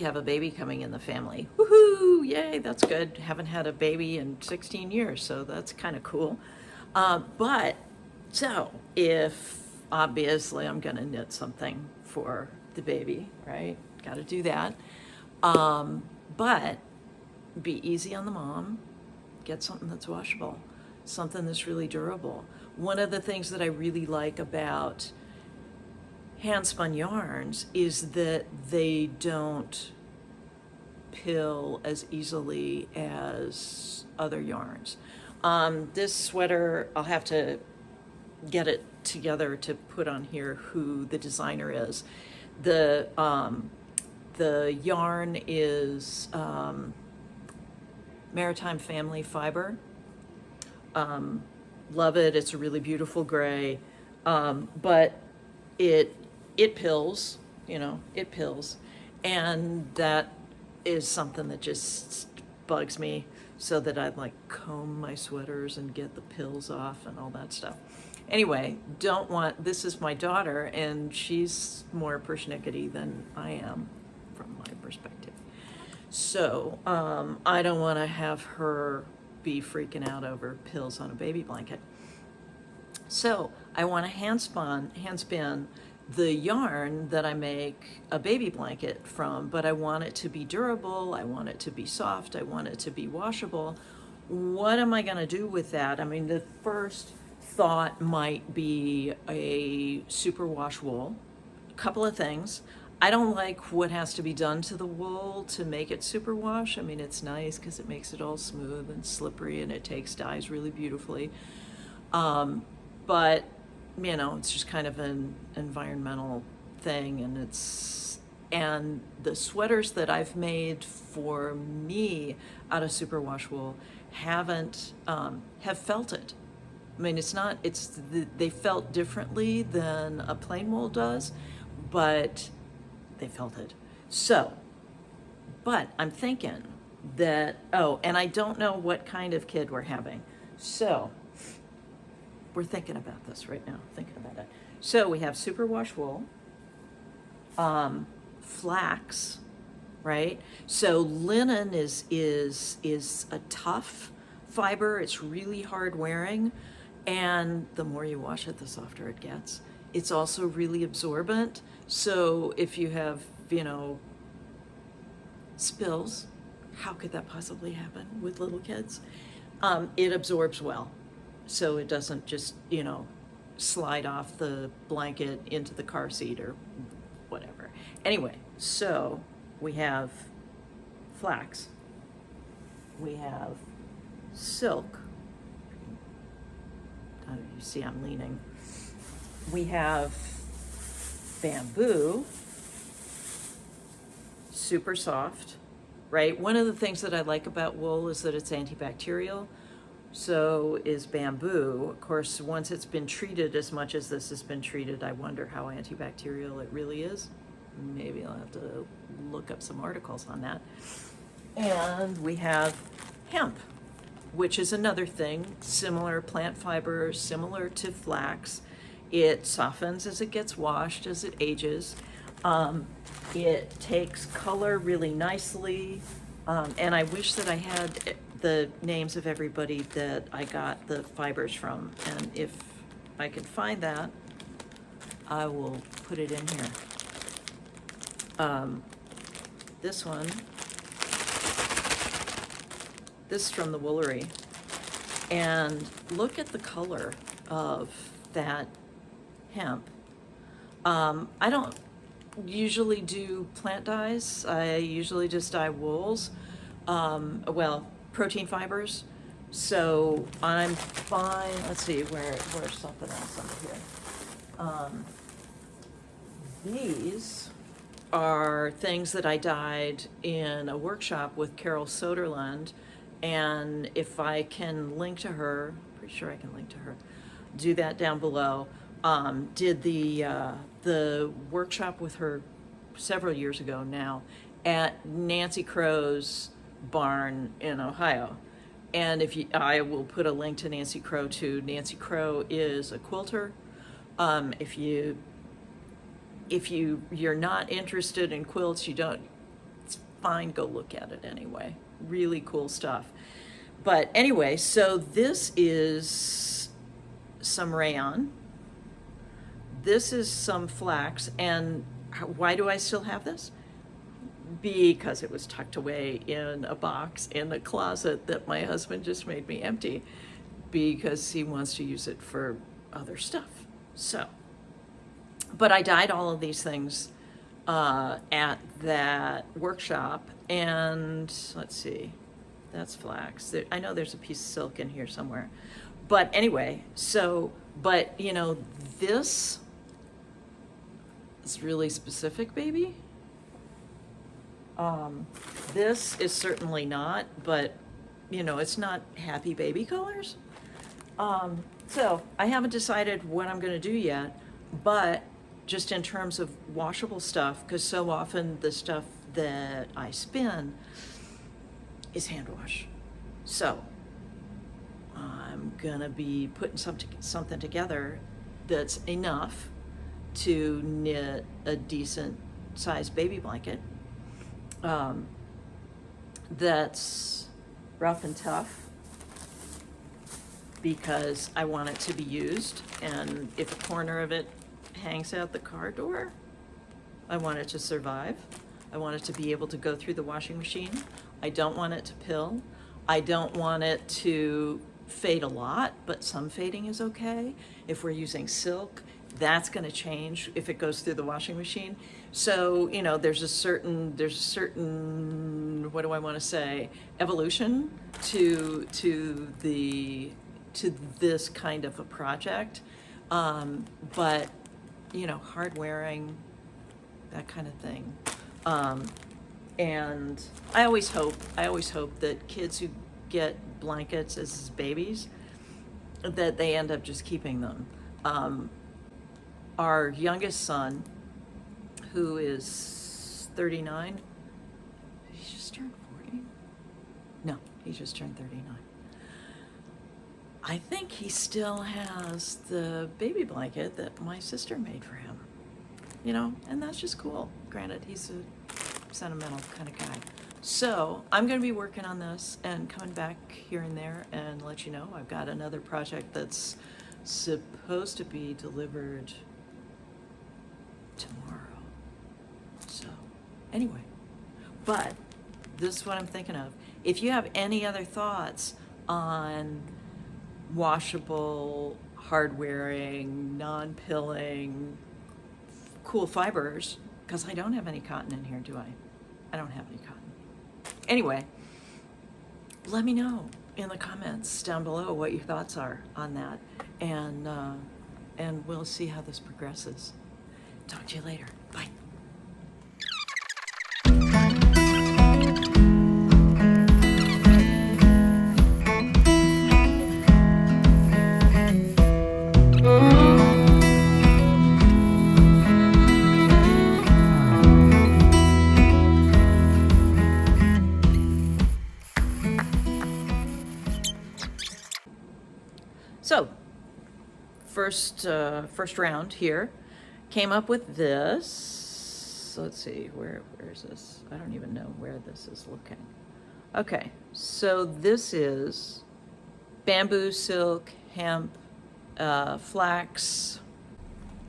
have a baby coming in the family. Woohoo! Yay, that's good. Haven't had a baby in 16 years, so that's kind of cool. So if obviously I'm going to knit something for the baby, right? Got to do that. But be easy on the mom. Get something that's washable, something that's really durable. One of the things that I really like about hand spun yarns is that they don't pill as easily as other yarns. This sweater, I'll have to get it together to put on here who the designer is. The yarn is Maritime Family Fiber. Love it. It's a really beautiful gray, but it pills, it pills, and that is something that just bugs me, so that I like comb my sweaters and get the pills off and all that stuff. Anyway, this is my daughter, and she's more persnickety than I am from my perspective. So I don't want to have her be freaking out over pills on a baby blanket. So I want to hand spin the yarn that I make a baby blanket from, but I want it to be durable, I want it to be soft, I want it to be washable. What am I going to do with that? I mean, the first thought might be a superwash wool. A couple of things. I don't like what has to be done to the wool to make it superwash. I mean, it's nice because it makes it all smooth and slippery, and it takes dyes really beautifully. But it's just kind of an environmental thing, and the sweaters that I've made for me out of superwash wool have felt it. I mean, they felt differently than a plain wool does, but they felt it. So, but I'm thinking that, and I don't know what kind of kid we're having. So, we're thinking about this right now, thinking about it. So we have superwash wool, flax, right? So linen is a tough fiber. It's really hard wearing, and the more you wash it, the softer it gets. It's also really absorbent. So if you have, spills, how could that possibly happen with little kids? It absorbs well. So it doesn't just, slide off the blanket into the car seat or whatever. Anyway, so we have flax, we have silk. You see I'm leaning. We have bamboo, super soft, right? One of the things that I like about wool is that it's antibacterial. So is bamboo. Of course, once it's been treated as much as this has been treated, I wonder how antibacterial it really is. Maybe I'll have to look up some articles on that. And we have hemp, which is another thing, similar plant fiber, similar to flax. It softens as it gets washed, as it ages. It takes color really nicely. And I wish that I had the names of everybody that I got the fibers from. And if I can find that, I will put it in here. This one, this is from the Woolery. And look at the color of that hemp. I don't usually do plant dyes. I usually just dye wools. Protein fibers. So I'm fine. Let's see, where's something else under here? These are things that I dyed in a workshop with Carol Soderlund, and if I can link to her, pretty sure I can link to her, do that down below. Did the workshop with her several years ago now at Nancy Crow's barn in Ohio. And I will put a link to Nancy Crow too. Nancy Crow is a quilter. If you're not interested in quilts, it's find, go look at it anyway. Really cool stuff. But anyway, so this is some rayon. This is some flax. And why do I still have this? Because it was tucked away in a box in a closet that my husband just made me empty because he wants to use it for other stuff. So, but I dyed all of these things at that workshop, and let's see, that's flax. I know there's a piece of silk in here somewhere. But anyway, so, but you know, this is really specific, baby. This is certainly not, but you know, it's not happy baby colors. So I haven't decided what I'm gonna do yet, but just in terms of washable stuff, because so often the stuff that I spin is hand wash. So I'm gonna be putting something together that's enough to knit a decent sized baby blanket. That's rough and tough because I want it to be used, and if a corner of it hangs out the car door, I want it to survive. I want it to be able to go through the washing machine. I don't want it to pill. I don't want it to fade a lot, but some fading is okay. If we're using silk, that's going to change if it goes through the washing machine. So, you know, there's a certain, what do I want to say, evolution to this kind of a project. But, you know, hard wearing, that kind of thing. And I always hope that kids who get blankets as babies, that they end up just keeping them. Our youngest son, who is 39, he just turned 40? No, he just turned 39. I think he still has the baby blanket that my sister made for him. You know, and that's just cool. Granted, he's a sentimental kind of guy. So I'm going to be working on this and coming back here and there and let you know. I've got another project that's supposed to be delivered tomorrow. So anyway, but this is what I'm thinking of. If you have any other thoughts on washable, hard wearing, non-pilling, cool fibers, because I don't have any cotton in here, do I? I don't have any cotton. Anyway, let me know in the comments down below what your thoughts are on that, and we'll see how this progresses. Talk to you later. Bye. So, first round here. Came up with this. Let's see, where is this? I don't even know where this is looking. Okay, so this is bamboo, silk, hemp, flax,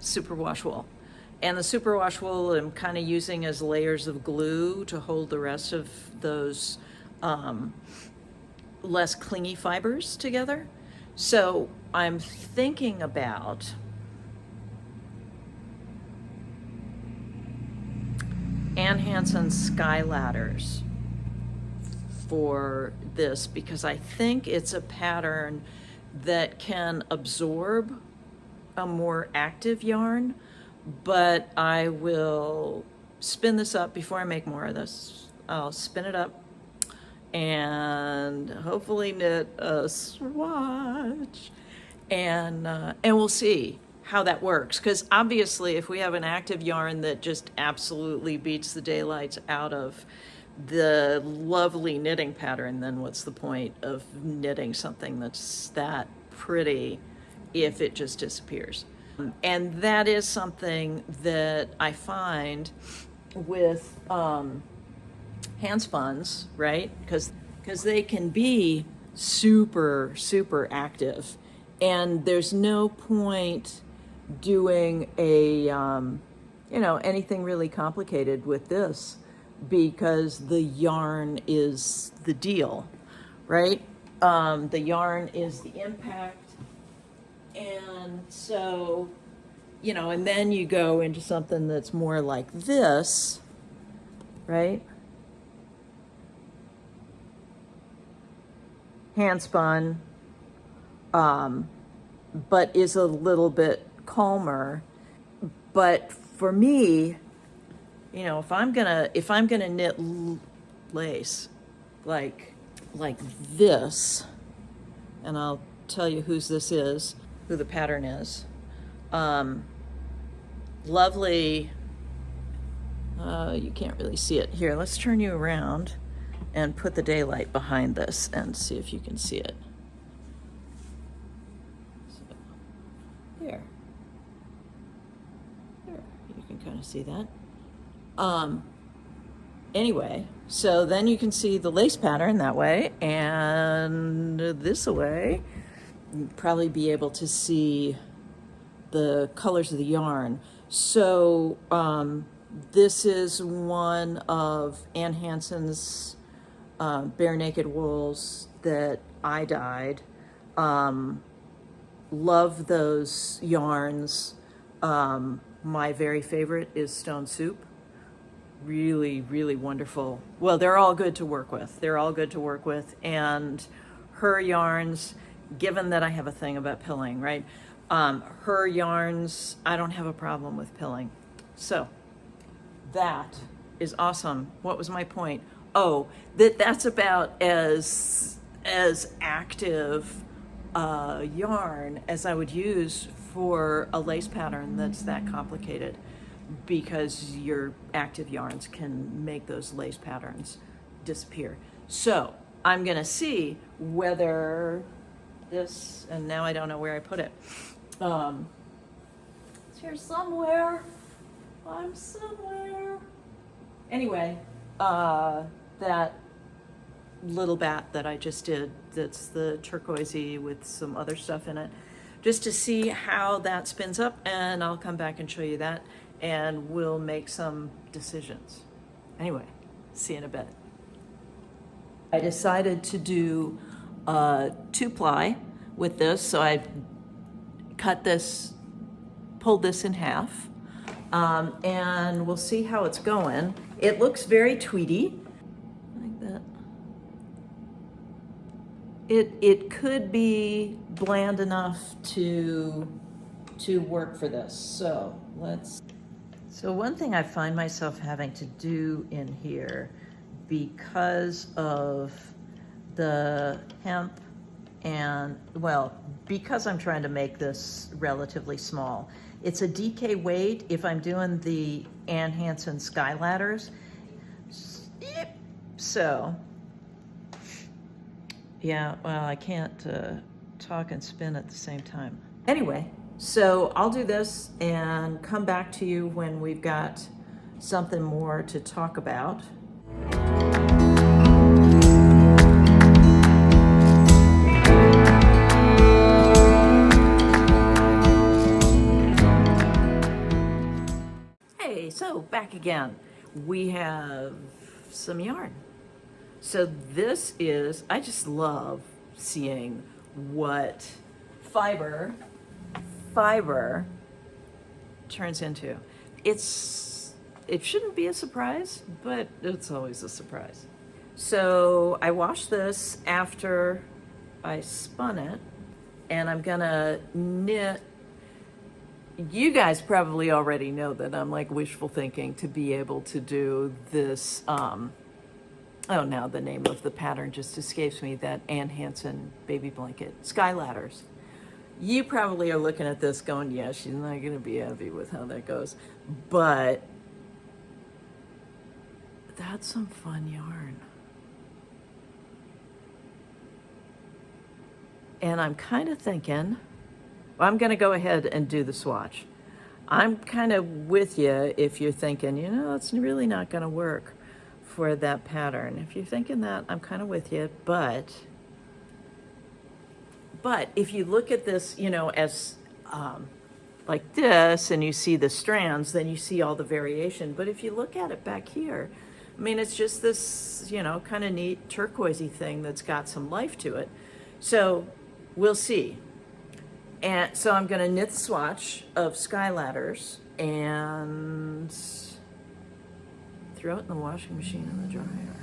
superwash wool. And the superwash wool I'm kind of using as layers of glue to hold the rest of those less clingy fibers together. So I'm thinking about Ann Hansen's Sky Ladders for this, because I think it's a pattern that can absorb a more active yarn, but I will spin this up before I make more of this. I'll spin it up and hopefully knit a swatch, and we'll see how that works, because obviously if we have an active yarn that just absolutely beats the daylights out of the lovely knitting pattern, then what's the point of knitting something that's that pretty if it just disappears? And that is something that I find with hand spuns, right? Because they can be super, super active. And there's no point doing anything really complicated with this, because the yarn is the deal, right? The yarn is the impact. And so, and then you go into something that's more like this, right? Hand spun, but is a little bit calmer. But for me, if I'm gonna knit lace like this, and I'll tell you who the pattern is. Lovely. You can't really see it here. Let's turn you around and put the daylight behind this and see if you can see it. So, there. You can kind of see that. Anyway, so then you can see the lace pattern that way, and this way, you'd probably be able to see the colors of the yarn. So this is one of Ann Hansen's bare naked wools that I dyed. Love those yarns. My very favorite is Stone Soup. Really, really wonderful. Well, they're all good to work with. And her yarns, given that I have a thing about pilling, right? Her yarns, I don't have a problem with pilling. So that is awesome. What was my point? Oh, that's about as active yarn as I would use for a lace pattern that's that complicated, because your active yarns can make those lace patterns disappear. So I'm gonna see whether this, and now I don't know where I put it. It's here somewhere. I'm somewhere. Anyway, that little bat that I just did, that's the turquoisey with some other stuff in it, just to see how that spins up, and I'll come back and show you that, and we'll make some decisions. Anyway, see you in a bit. I decided to do 2-ply with this, so I pulled this in half, and we'll see how it's going. It looks very tweedy, like that. It could be bland enough to work for this. So one thing I find myself having to do in here, because of the hemp, and because I'm trying to make this relatively small, it's a DK weight if I'm doing the Ann Hansen Sky Ladders. So yeah, well, I can't talk and spin at the same time. Anyway, so I'll do this and come back to you when we've got something more to talk about. Hey, so back again. We have some yarn. So this is, I just love seeing what fiber turns into. It shouldn't be a surprise, but it's always a surprise. So I washed this after I spun it, and I'm gonna knit. You guys probably already know that I'm like wishful thinking to be able to do this, oh, now the name of the pattern just escapes me, that Ann Hansen baby blanket, Sky Ladders. You probably are looking at this going, yeah, she's not going to be happy with how that goes. But that's some fun yarn. And I'm kind of thinking, well, I'm going to go ahead and do the swatch. I'm kind of with you if you're thinking, it's really not going to work for that pattern. If you're thinking that, I'm kind of with you, but if you look at this, you know, as like this, and you see the strands, then you see all the variation. But if you look at it back here, I mean, it's just this, you know, kind of neat turquoisey thing that's got some life to it. So we'll see. And so I'm going to knit the swatch of Sky Ladders and throw it in the washing machine and the dryer.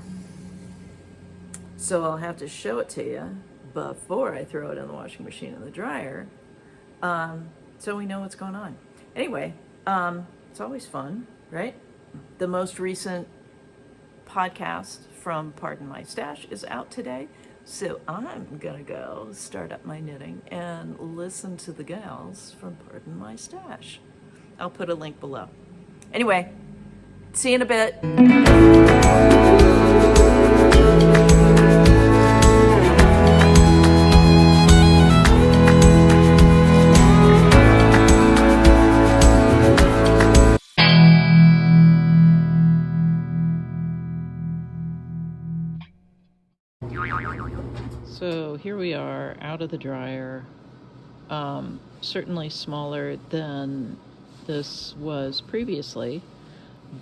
So I'll have to show it to you before I throw it in the washing machine and the dryer, so we know what's going on. Anyway, it's always fun, right? The most recent podcast from Pardon My Stash is out today, so I'm gonna go start up my knitting and listen to the gals from Pardon My Stash. I'll put a link below. Anyway, see you in a bit. So here we are out of the dryer, certainly smaller than this was previously,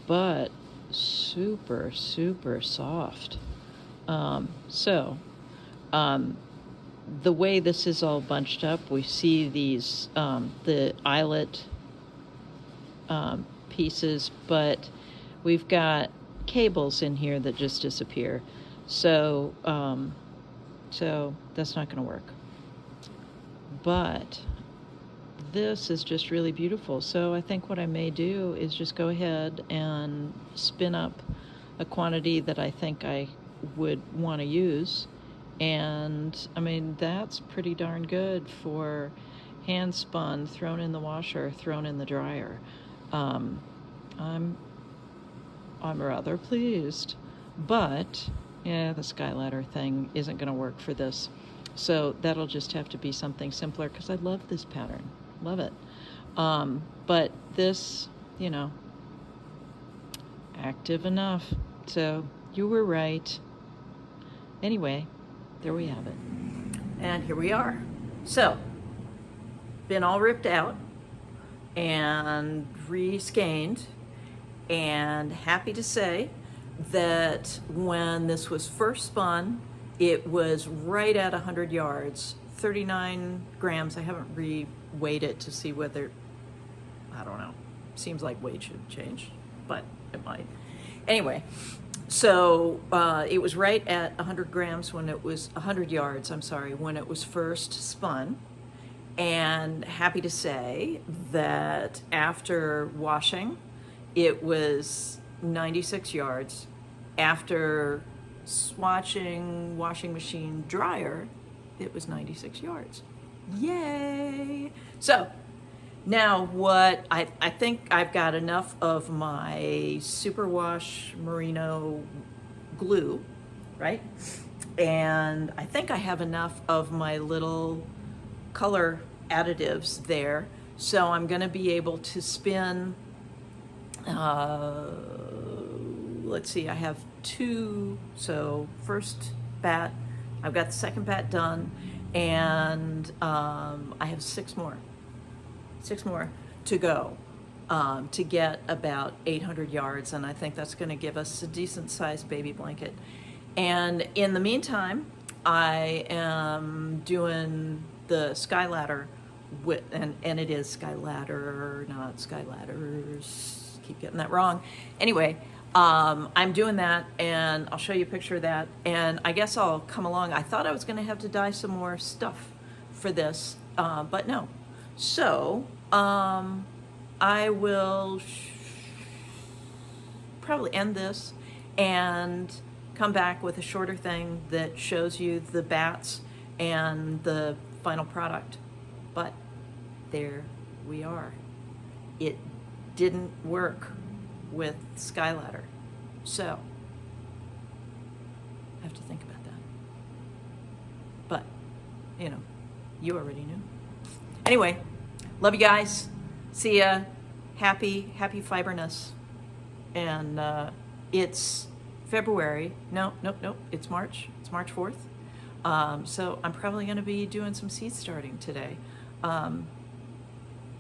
but super, super soft. The way this is all bunched up, we see these, the eyelet pieces, but we've got cables in here that just disappear. So that's not going to work. But this is just really beautiful. So I think what I may do is just go ahead and spin up a quantity that I think I would want to use. And I mean, that's pretty darn good for hand spun, thrown in the washer, thrown in the dryer. I'm rather pleased, but yeah, the Sky Ladder thing isn't going to work for this. So that'll just have to be something simpler, because I love this pattern. Love it. But this, you know, active enough. So you were right. Anyway, there we have it. And here we are. So, been all ripped out and re-skeined, and happy to say that when this was first spun, it was right at 100 yards, 39 grams. I haven't re-weighed it to see whether, I don't know, seems like weight should change, but it might. Anyway, so it was right at 100 grams when it was, 100 yards, I'm sorry, when it was first spun. And happy to say that after washing, it was 96 yards. After swatching, washing machine, dryer, it was 96 yards. Yay! So now what, I think I've got enough of my superwash merino glue, right? And I think I have enough of my little color additives there. So I'm gonna be able to spin, let's see, I have 2, so first bat, I've got the second bat done, and I have 6 more to go to get about 800 yards, and I think that's going to give us a decent sized baby blanket. And in the meantime, I am doing the Sky Ladder with, and it is Sky Ladder, not Sky Ladders, keep getting that wrong. Anyway, I'm doing that, and I'll show you a picture of that, and I guess I'll come along. I thought I was going to have to dye some more stuff for this, but no. So I will probably end this and come back with a shorter thing that shows you the bats and the final product. But there we are. It didn't work with Sky Ladder, so I have to think about that. But, you know, you already knew. Anyway, love you guys. See ya. Happy fiberness. And it's February. No, nope, nope. It's March. It's March 4th. So I'm probably going to be doing some seed starting today.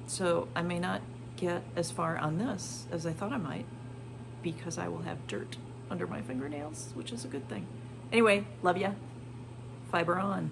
So I may not get as far on this as I thought I might, because I will have dirt under my fingernails, which is a good thing. Anyway, love ya. Fiber on.